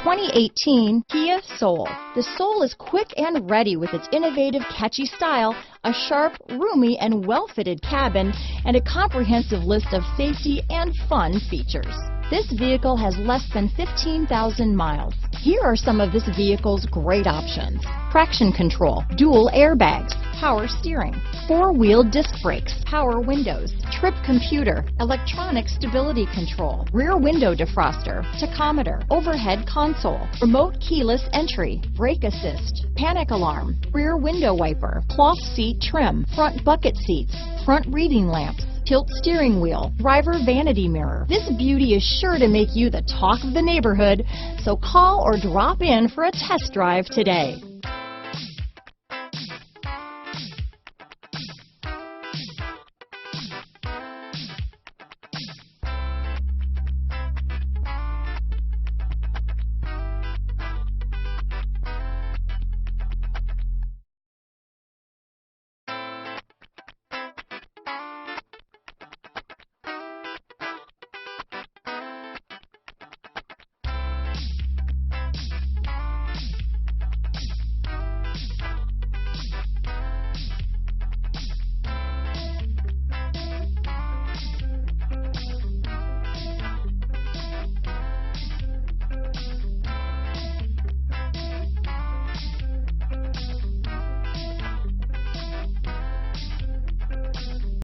2018 Kia Soul. The Soul is quick and ready with its innovative, catchy style, a sharp, roomy, and well-fitted cabin, and a comprehensive list of safety and fun features. This vehicle has less than 15,000 miles. Here are some of this vehicle's great options: traction control, dual airbags, power steering, four-wheel disc brakes, power windows, trip computer, electronic stability control, rear window defroster, tachometer, overhead console, remote keyless entry, brake assist, panic alarm, rear window wiper, cloth seat trim, front bucket seats, front reading lamps, tilt steering wheel, driver vanity mirror. This beauty is sure to make you the talk of the neighborhood, so call or drop in for a test drive today.